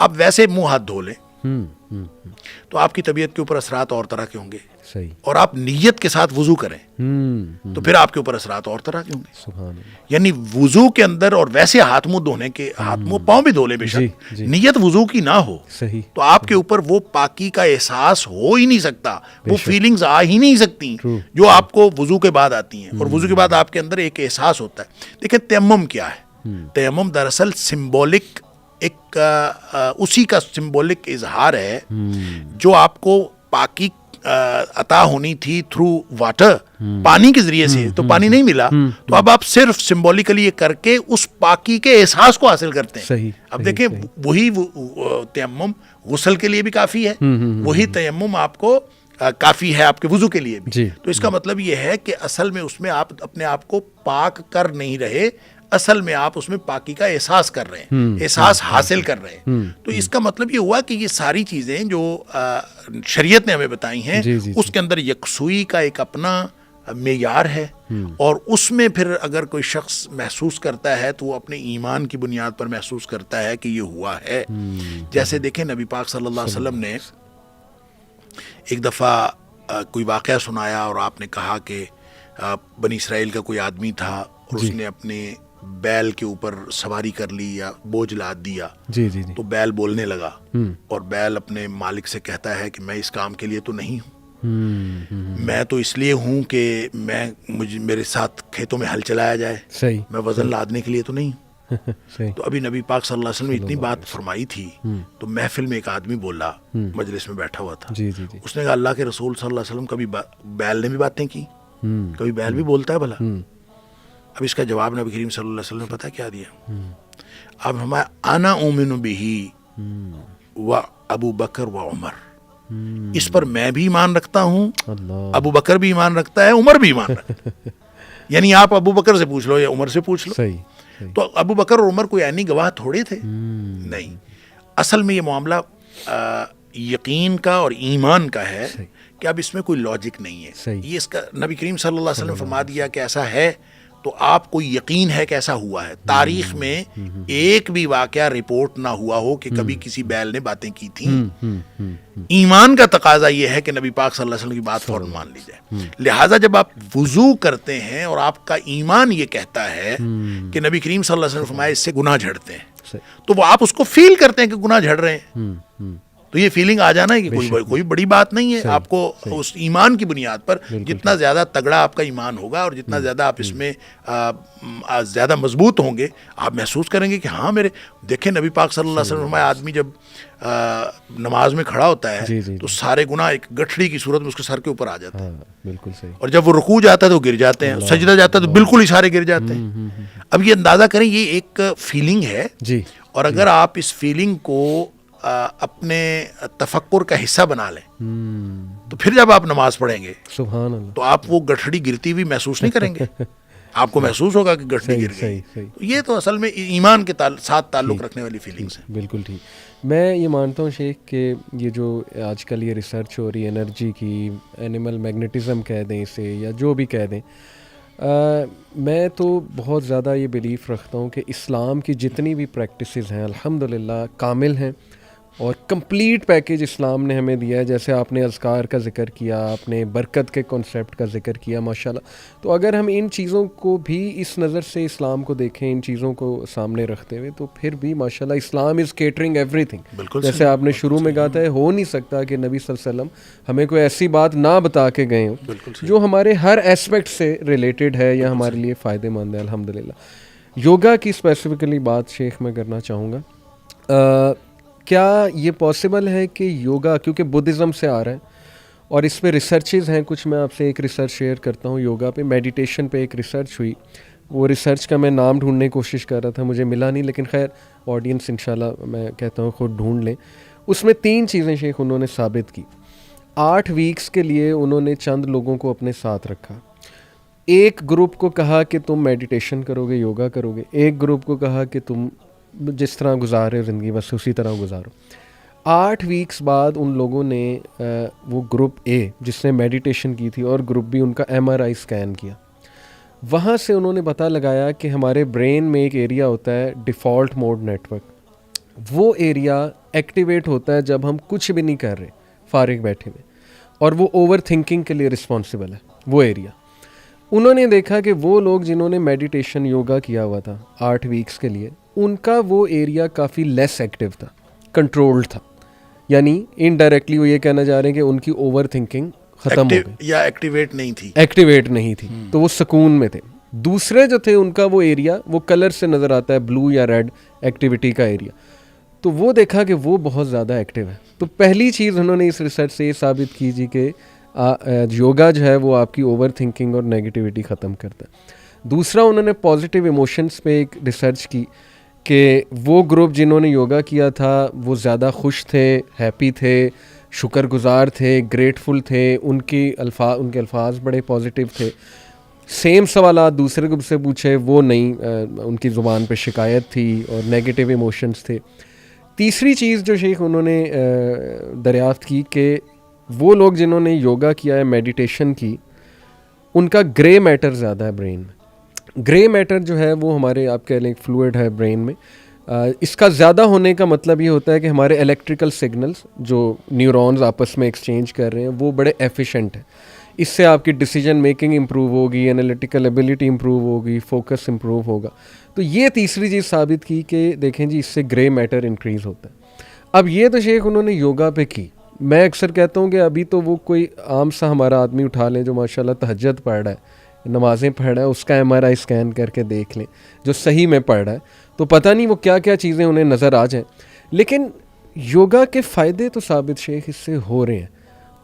آپ ویسے منہ ہاتھ دھو لیں تو آپ کی طبیعت کے اوپر اثرات اور طرح کے ہوں گے. صحیح. اور آپ نیت کے ساتھ وضو کریں تو پھر آپ کے اوپر اثرات اور طرح کے ہوں گے. سبحان اللہ. یعنی وضو کے اندر اور ویسے ہاتھ منہ دھونے کے, ہاتھ منہ پاؤں بھی دھو لے بے شک, نیت وضو کی نہ ہو صحیح. تو آپ کے اوپر وہ پاکی کا احساس ہو ہی نہیں سکتا, وہ فیلنگز آ ہی نہیں سکتی جو آپ کو وضو کے بعد آتی ہیں. اور وضو کے بعد آپ کے اندر ایک احساس ہوتا ہے. دیکھیں تیمم کیا ہے؟ تیمم دراصل سمبولک ایک اسی کا سمبولک اظہار ہے جو آپ کو پاکی عطا ہونی تھی تھرو واٹر, پانی کے ذریعے سے, تو پانی نہیں ملا تو اب آپ صرف سمبولیکلی یہ کر کے اس پاکی کے احساس کو حاصل کرتے ہیں. صحیح. اب دیکھیں وہی تیمم غسل کے لیے بھی کافی ہے, وہی تیمم آپ کو کافی ہے آپ کے وضو کے لیے بھی. تو اس کا مطلب یہ ہے کہ اصل میں اس میں آپ اپنے آپ کو پاک کر نہیں رہے, اصل میں آپ اس میں پاکی کا احساس کر رہے ہیں, احساس حاصل کر رہے ہیں. تو اس کا مطلب یہ ہوا کہ یہ ساری چیزیں جو شریعت نے ہمیں بتائی ہیں اس کے اندر یکسوئی کا ایک اپنا معیار ہے, اور اس میں پھر اگر کوئی شخص محسوس کرتا ہے تو وہ اپنے ایمان کی بنیاد پر محسوس کرتا ہے کہ یہ ہوا ہے. جیسے دیکھیں نبی پاک صلی اللہ علیہ وسلم نے ایک دفعہ کوئی واقعہ سنایا اور آپ نے کہا کہ بنی اسرائیل کا کوئی آدمی تھا اور اس نے اپنے بیل کے اوپر سواری کر لی یا بوجھ لاد دیا. تو بیل بولنے لگا اور بیل اپنے مالک سے کہتا ہے کہ میں اس کام کے لیے تو نہیں ہوں, میں تو اس لیے ہوں کہ میرے ساتھ کھیتوں میں ہل چلایا جائے, میں وزن لادنے کے لیے تو نہیں ہوں. تو ابھی نبی پاک صلی اللہ علیہ وسلم نے اتنی بات فرمائی تھی تو محفل میں ایک آدمی بولا, مجلس میں بیٹھا ہوا تھا, اس نے کہا اللہ کے رسول صلی اللہ علیہ وسلم کبھی بیل نے بھی باتیں کی, کبھی بیل بھی بولتا ہے بھلا؟ اب اس کا جواب نبی کریم صلی اللہ علیہ وسلم نے پتہ کیا دیا؟ اب ہمارا انا اومن بہی و ابو بکر و عمر, اس پر میں بھی ایمان رکھتا ہوں, ابو بکر بھی ایمان رکھتا ہے, عمر بھی ایمان رکھتا ہے. یعنی آپ ابو بکر سے پوچھ لو یا عمر سے پوچھ لو. تو ابو بکر اور عمر کوئی عینی گواہ تھوڑے تھے, نہیں. اصل میں یہ معاملہ یقین کا اور ایمان کا ہے کہ اب اس میں کوئی لاجک نہیں ہے. یہ اس کا نبی کریم صلی اللہ علیہ وسلم نے فرما دیا کہ ایسا ہے تو آپ کو یقین ہے کہ ایسا ہوا ہے. تاریخ میں ایک بھی واقعہ رپورٹ نہ ہوا ہو کہ کبھی کسی بیل نے باتیں کی تھیں. ایمان کا تقاضا یہ ہے کہ نبی پاک صلی اللہ علیہ وسلم کی بات فوراً مان لی جائے. لہٰذا جب آپ وضو کرتے ہیں اور آپ کا ایمان یہ کہتا ہے کہ نبی کریم صلی اللہ علیہ وسلم فرمایا اس سے گناہ جھڑتے ہیں, تو وہ آپ اس کو فیل کرتے ہیں کہ گناہ جھڑ رہے ہیں, تو یہ فیلنگ آ جانا ہے کہ کوئی بڑی بات نہیں ہے. آپ کو اس ایمان کی بنیاد پر جتنا زیادہ تگڑا آپ کا ایمان ہوگا اور جتنا زیادہ آپ اس میں زیادہ مضبوط ہوں گے, آپ محسوس کریں گے کہ ہاں میرے دیکھیں نبی پاک صلی اللہ علیہ وسلم آدمی جب نماز میں کھڑا ہوتا ہے تو سارے گناہ ایک گٹھڑی کی صورت میں اس کے سر کے اوپر آ جاتے ہیں. بالکل صحیح. اور جب وہ رکوع جاتا ہے تو گر جاتے ہیں, سجدہ جاتا ہے تو بالکل ہی سارے گر جاتے ہیں. اب یہ اندازہ کریں یہ ایک فیلنگ ہے, اور اگر آپ اس فیلنگ کو اپنے تفکر کا حصہ بنا لیں تو پھر جب آپ نماز پڑھیں گے سبحان اللہ تو آپ وہ گٹھڑی گرتی بھی محسوس نہیں کریں گے, آپ کو محسوس ہوگا کہ گٹھڑی گر گئی. یہ تو اصل میں ایمان کے ساتھ تعلق رکھنے والی فیلنگز ہیں. بالکل ٹھیک. میں یہ مانتا ہوں شیخ کہ یہ جو آج کل یہ ریسرچ ہو رہی ہے انرجی کی, اینیمل میگنیٹزم کہہ دیں اسے یا جو بھی کہہ دیں, میں تو بہت زیادہ یہ بلیف رکھتا ہوں کہ اسلام کی جتنی بھی پریکٹسز ہیں الحمدللہ کامل ہیں اور کمپلیٹ پیکیج اسلام نے ہمیں دیا ہے. جیسے آپ نے اذکار کا ذکر کیا, آپ نے برکت کے کانسیپٹ کا ذکر کیا, ماشاءاللہ. تو اگر ہم ان چیزوں کو بھی اس نظر سے اسلام کو دیکھیں, ان چیزوں کو سامنے رکھتے ہوئے, تو پھر بھی ماشاءاللہ اسلام از کیٹرنگ ایوری تھنگ. جیسے آپ نے شروع میں کہا تھا, ہو نہیں سکتا کہ نبی صلی اللہ علیہ وسلم ہمیں کوئی ایسی بات نہ بتا کے گئے ہوں جو ہمارے ہر اسپیکٹ سے ریلیٹڈ ہے یا ہمارے لیے فائدہ مند ہے الحمدللہ. یوگا کی اسپیسیفکلی بات شیخ میں کرنا چاہوں گا. کیا یہ پاسبل ہے کہ یوگا, کیونکہ بدھزم سے آ رہا ہے اور اس پہ ریسرچز ہیں کچھ, میں آپ سے ایک ریسرچ شیئر کرتا ہوں. یوگا پہ میڈیٹیشن پہ ایک ریسرچ ہوئی, وہ ریسرچ کا میں نام ڈھونڈنے کی کوشش کر رہا تھا, مجھے ملا نہیں, لیکن خیر آڈینس انشاءاللہ میں کہتا ہوں خود ڈھونڈ لیں. اس میں 3 چیزیں شیخ انہوں نے ثابت کی. 8 ویکس کے لیے انہوں نے چند لوگوں کو اپنے ساتھ رکھا. ایک گروپ کو کہا کہ تم میڈیٹیشن کرو گے, یوگا کرو گے. ایک گروپ کو کہا کہ تم جس طرح گزارے زندگی بس اسی طرح گزارو. 8 ویکس بعد ان لوگوں نے وہ گروپ اے جس نے میڈیٹیشن کی تھی اور گروپ بی ان کا MRI اسکین کیا. وہاں سے انہوں نے پتہ لگایا کہ ہمارے برین میں ایک ایریا ہوتا ہے ڈیفالٹ موڈ نیٹ ورک. وہ ایریا ایکٹیویٹ ہوتا ہے جب ہم کچھ بھی نہیں کر رہے, فارغ بیٹھے ہوئے, اور وہ اوور تھنکنگ کے لیے رسپانسبل ہے وہ ایریا. انہوں نے دیکھا کہ وہ لوگ جنہوں نے میڈیٹیشن یوگا کیا ہوا تھا 8 ویکس کے لیے, ان کا وہ ایریا کافی لیس ایکٹیو تھا, کنٹرولڈ تھا. یعنی انڈائریکٹلی وہ یہ کہنا چاہ رہے ہیں کہ ان کی اوور تھنکنگ ختم ہو گئی یا ایکٹیویٹ نہیں تھی, تو وہ سکون میں تھے. دوسرے جو تھے ان کا وہ ایریا وہ کلر سے نظر آتا ہے, بلو یا ریڈ ایکٹیویٹی کا ایریا, تو وہ دیکھا کہ وہ بہت زیادہ ایکٹیو ہے. تو پہلی چیز انہوں نے اس ریسرچ سے یہ ثابت کی جی کہ یوگا جو ہے وہ آپ کی اوور تھنکنگ اور نیگیٹیوٹی ختم کرتا ہے. دوسرا انہوں نے پازیٹیو ایموشنس پہ ایک ریسرچ کی کہ وہ گروپ جنہوں نے یوگا کیا تھا وہ زیادہ خوش تھے, ہیپی تھے, شکر گزار تھے, گریٹفل تھے, ان کے الفاظ بڑے پازیٹیو تھے. سیم سوالات دوسرے گروپ سے پوچھے, وہ نہیں, ان کی زبان پہ شکایت تھی اور نیگیٹیو ایموشنس تھے. تیسری چیز جو شیخ انہوں نے دریافت کی کہ وہ لوگ جنہوں نے یوگا کیا ہے, میڈیٹیشن کی, ان کا گرے میٹر زیادہ ہے برین میں. گرے میٹر جو ہے وہ ہمارے آپ کہہ لیں فلوئڈ ہے برین میں. اس کا زیادہ ہونے کا مطلب یہ ہوتا ہے کہ ہمارے الیکٹریکل سگنلز جو نیورونز آپس میں ایکسچینج کر رہے ہیں وہ بڑے ایفیشینٹ ہیں. اس سے آپ کی ڈیسیجن میکنگ امپروو ہوگی, انالیٹیکل ایبیلٹی امپروو ہوگی, فوکس امپروو ہوگا. تو یہ تیسری چیز ثابت کی کہ دیکھیں جی اس سے گرے میٹر انکریز ہوتا ہے. اب یہ تو شیخ انہوں نے یوگا پہ کی. میں اکثر کہتا ہوں کہ ابھی تو وہ کوئی عام سا ہمارا آدمی اٹھا لیں جو ماشاء اللہ تہجد پڑھ رہا ہے, نمازیں پڑھ رہا ہے, اس کا MRI اسکین کر کے دیکھ لیں جو صحیح میں پڑھ رہا ہے, تو پتہ نہیں وہ کیا کیا چیزیں انہیں نظر آ جائیں. لیکن یوگا کے فائدے تو ثابت شیخ اس سے ہو رہے ہیں,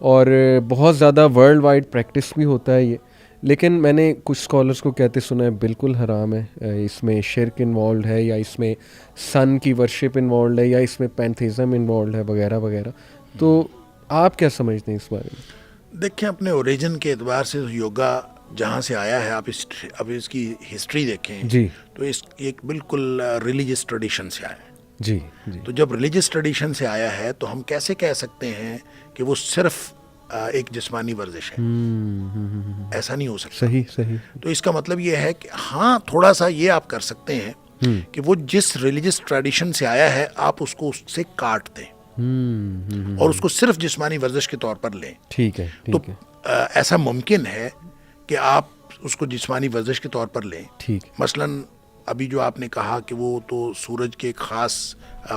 اور بہت زیادہ ورلڈ وائڈ پریکٹس بھی ہوتا ہے یہ. لیکن میں نے کچھ اسکالرس کو کہتے سنا ہے بالکل حرام ہے, اس میں شرک انوالوڈ ہے, یا اس میں سن کی ورشپ انوالوڈ ہے, یا اس میں پینتھیزم انوالوڈ ہے, وغیرہ وغیرہ. تو آپ کیا سمجھتے ہیں اس بارے میں؟ دیکھیں, اپنے اوریجن کے اعتبار سے یوگا جہاں سے آیا ہے, آپ اب اس کی ہسٹری دیکھیں جی, تو اس ایک بالکل ریلیجس ٹریڈیشن سے آیا ہے. جی جی. تو جب ریلیجس ٹریڈیشن سے آیا ہے تو ہم کیسے کہہ سکتے ہیں کہ وہ صرف ایک جسمانی ورزش ہے؟ ایسا نہیں ہو سکتا. صحیح. تو اس کا مطلب یہ ہے کہ ہاں تھوڑا سا یہ آپ کر سکتے ہیں کہ وہ جس ریلیجس ٹریڈیشن سے آیا ہے آپ اس کو اس سے کاٹ دیں اور اس کو صرف جسمانی ورزش کے طور پر لیں. ٹھیک ہے. تو ایسا ممکن ہے کہ آپ اس کو جسمانی ورزش کے طور پر لیں. ٹھیک. مثلاً ابھی جو آپ نے کہا کہ وہ تو سورج کے ایک خاص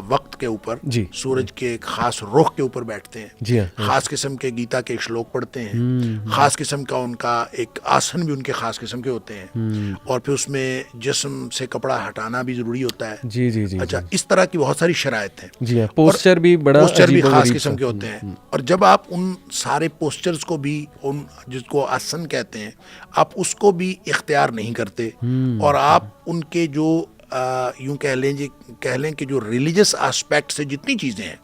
وقت کے اوپر, جی, سورج کے ایک خاص رخ کے اوپر بیٹھتے ہیں, جی, خاص قسم کے گیتا کے ایک شلوک پڑھتے ہیں, خاص قسم کا ان کا ایک آسن بھی ان کے خاص قسم کے ہوتے ہیں, اور پھر اس میں جسم سے کپڑا ہٹانا بھی ضروری ہوتا ہے. جی جی جی. اچھا, اس طرح کی بہت ساری شرائط ہیں. جی, پوسچر بھی بڑا, پوسچر بھی خاص قسم کے ہوتے ہیں. اور جب آپ ان سارے پوسچرز کو بھی, ان جس کو آسن کہتے ہیں, آپ اس کو بھی اختیار نہیں کرتے, اور آپ ان کے جو یوں کہہ لیں کہ جو ریلیجس آسپیکٹ سے جتنی چیزیں ہیں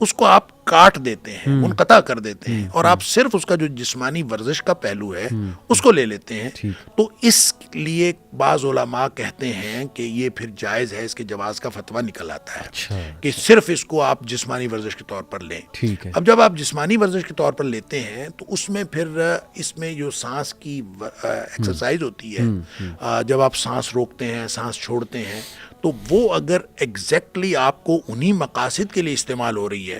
اس کو آپ کاٹ دیتے ہیں, منقطع کر دیتے ہیں, اور آپ صرف اس کا جو جسمانی ورزش کا پہلو ہے اس کو لے لیتے ہیں. تو اس لیے بعض علماء کہتے ہیں کہ یہ پھر جائز ہے, اس کے جواز کا فتویٰ نکل آتا ہے کہ صرف اس کو آپ جسمانی ورزش کے طور پر لیں. اب جب آپ جسمانی ورزش کے طور پر لیتے ہیں تو اس میں پھر اس میں جو سانس کی ایکسرسائز ہوتی ہے, جب آپ سانس روکتے ہیں, سانس چھوڑتے ہیں, تو وہ اگر ایگزیکٹلی آپ کو انہی مقاصد کے لیے استعمال ہو رہی ہے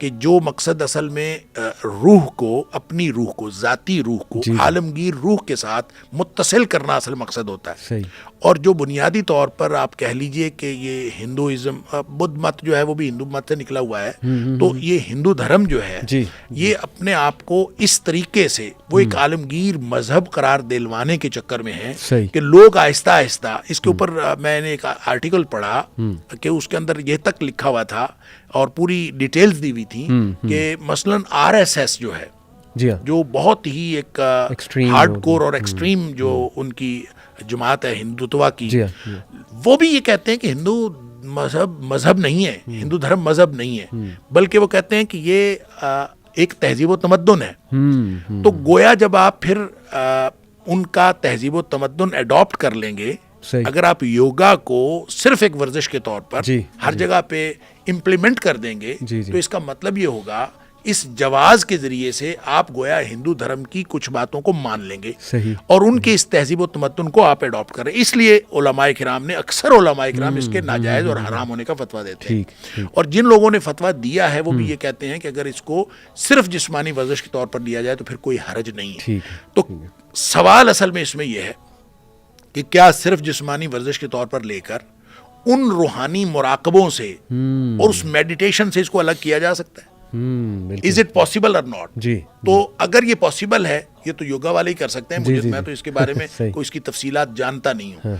کہ جو مقصد اصل میں روح کو, اپنی روح کو, ذاتی روح کو عالمگیر روح کے ساتھ متصل کرنا اصل مقصد ہوتا ہے. اور جو بنیادی طور پر آپ کہہ لیجئے کہ یہ ہندوازم, بدھ مت جو ہے وہ بھی ہندو مت سے نکلا ہوا ہے, تو یہ ہندو دھرم جو ہے یہ اپنے آپ کو اس طریقے سے وہ ایک عالمگیر مذہب قرار دلوانے کے چکر میں ہے کہ لوگ آہستہ آہستہ اس کے اوپر, میں نے ایک آرٹیکل پڑھا کہ اس کے اندر یہ تک لکھا ہوا تھا اور پوری ڈیٹیلز دی ہوئی تھی کہ مثلاً RSS جو ہے, جو بہت ہی ایک ہارڈ کور اور ایکسٹریم جو ان کی جماعت ہے ہندوتوا کی, وہ بھی یہ کہتے ہیں کہ ہندو مذہب نہیں ہے, ہندو دھرم مذہب نہیں ہے, بلکہ وہ کہتے ہیں کہ یہ ایک تہذیب و تمدن ہے. تو گویا جب آپ پھر ان کا تہذیب و تمدن اڈاپٹ کر لیں گے, اگر آپ یوگا کو صرف ایک ورزش کے طور پر ہر جگہ پہ امپلیمنٹ کر دیں گے, تو اس کا مطلب یہ ہوگا اس جواز کے ذریعے سے آپ گویا ہندو دھرم کی کچھ باتوں کو مان لیں گے صحیح، اور ان کے اس تہذیب و تمدن کو آپ اڈاپٹ کر رہے ہیں. اس لیے علماء کرام نے اکثر اس کے ناجائز اور حرام ہونے کا فتویٰ دیتے ہیں. اور جن لوگوں نے فتویٰ دیا ہے وہ بھی یہ کہتے ہیں کہ اگر اس کو صرف جسمانی ورزش کے طور پر لیا جائے تو پھر کوئی حرج نہیں ہے. تو سوال اصل میں اس میں یہ ہے کہ کیا صرف جسمانی ورزش کے طور پر لے کر ان روحانی مراقبوں سے اور اس میڈیٹیشن سے اس کو الگ کیا جا سکتا ہے؟ از اٹ پاسبل اور ناٹ؟ جی. تو اگر یہ پاسبل ہے، یہ تو یوگا والے ہی کر سکتے ہیں. میں تو اس کے بارے میں کوئی اس کی تفصیلات جانتا نہیں ہوں.